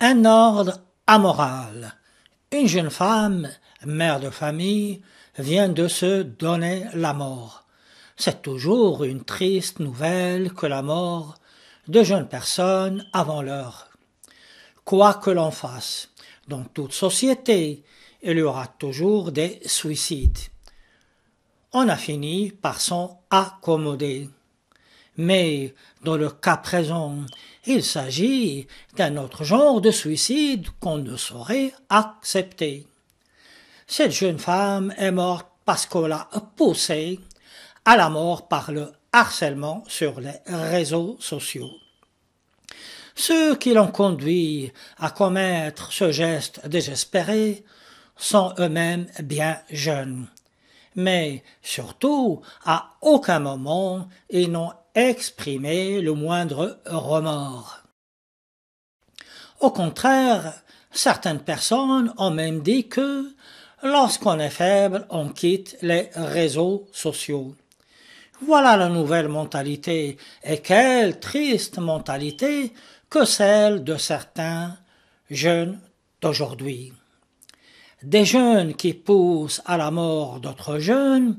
Un ordre amoral. Une jeune femme, mère de famille, vient de se donner la mort. C'est toujours une triste nouvelle que la mort de jeunes personnes avant l'heure. Quoi que l'on fasse, dans toute société, il y aura toujours des suicides. On a fini par s'en accommoder. Mais dans le cas présent, il s'agit d'un autre genre de suicide qu'on ne saurait accepter. Cette jeune femme est morte parce qu'on l'a poussée à la mort par le harcèlement sur les réseaux sociaux. Ceux qui l'ont conduit à commettre ce geste désespéré sont eux-mêmes bien jeunes. Mais surtout, à aucun moment, ils n'ont exprimé le moindre remords. Au contraire, certaines personnes ont même dit que, lorsqu'on est faible, on quitte les réseaux sociaux. Voilà la nouvelle mentalité, et quelle triste mentalité que celle de certains jeunes d'aujourd'hui. Des jeunes qui poussent à la mort d'autres jeunes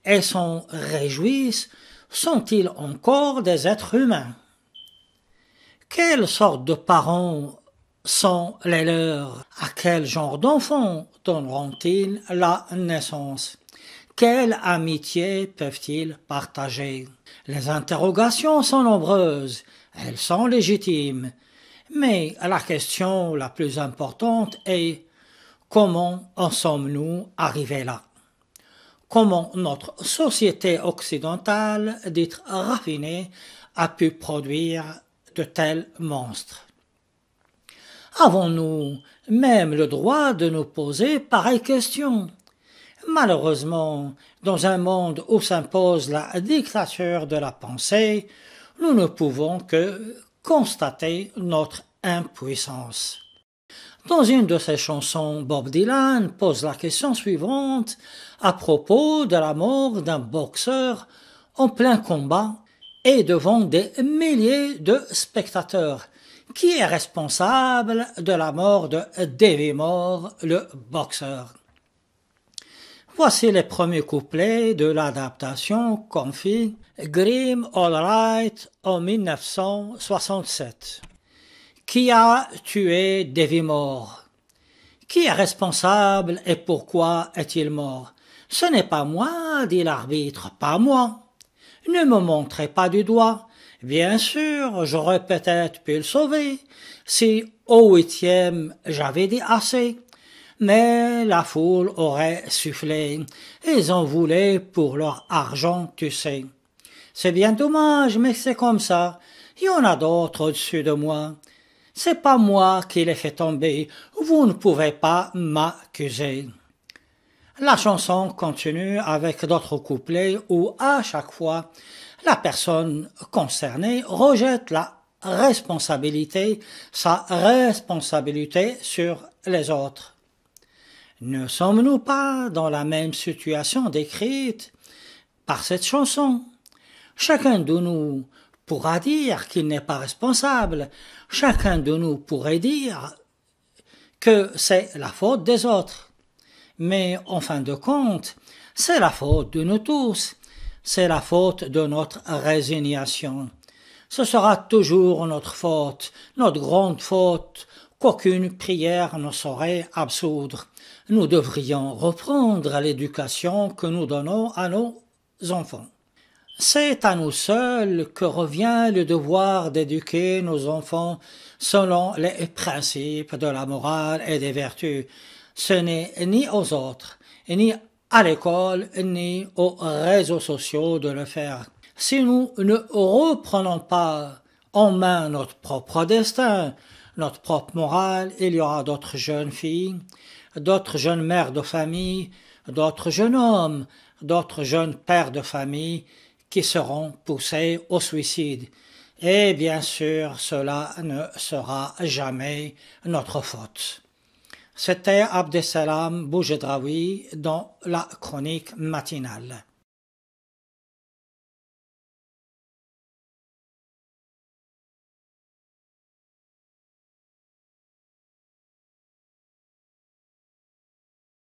et s'en réjouissent, sont-ils encore des êtres humains? Quelle sorte de parents sont les leurs? À quel genre d'enfants donneront-ils la naissance? Quelle amitié peuvent-ils partager? Les interrogations sont nombreuses, elles sont légitimes, mais la question la plus importante est: comment en sommes-nous arrivés là? Comment notre société occidentale, dite raffinée, a pu produire de tels monstres? Avons-nous même le droit de nous poser pareille question? Malheureusement, dans un monde où s'impose la dictature de la pensée, nous ne pouvons que constater notre impuissance. Dans une de ses chansons, Bob Dylan pose la question suivante à propos de la mort d'un boxeur en plein combat et devant des milliers de spectateurs. Qui est responsable de la mort de Davey Moore, le boxeur? Voici les premiers couplets de l'adaptation qu'en fit Grim Allwright en 1967. Qui a tué Davey Moore? Qui est responsable et pourquoi est-il mort? Ce n'est pas moi, dit l'arbitre, pas moi. Ne me montrez pas du doigt. Bien sûr, j'aurais peut-être pu le sauver si au 8e j'avais dit assez. Mais la foule aurait sufflé. Ils en voulaient pour leur argent, tu sais. C'est bien dommage, mais c'est comme ça. Il y en a d'autres au-dessus de moi. C'est pas moi qui l'ai fait tomber. Vous ne pouvez pas m'accuser. La chanson continue avec d'autres couplets où, à chaque fois, la personne concernée rejette sa responsabilité sur les autres. Ne sommes-nous pas dans la même situation décrite par cette chanson? Chacun de nous pourra dire qu'il n'est pas responsable. Chacun de nous pourrait dire que c'est la faute des autres. Mais en fin de compte, c'est la faute de nous tous. C'est la faute de notre résignation. Ce sera toujours notre faute, notre grande faute, qu'aucune prière ne saurait absoudre. Nous devrions reprendre l'éducation que nous donnons à nos enfants. C'est à nous seuls que revient le devoir d'éduquer nos enfants selon les principes de la morale et des vertus. Ce n'est ni aux autres, ni à l'école, ni aux réseaux sociaux de le faire. Si nous ne reprenons pas en main notre propre destin, notre propre morale, il y aura d'autres jeunes filles, d'autres jeunes mères de famille, d'autres jeunes hommes, d'autres jeunes pères de famille qui seront poussés au suicide. Et bien sûr, cela ne sera jamais notre faute. C'était Abdesalam Boujedraoui dans la chronique matinale.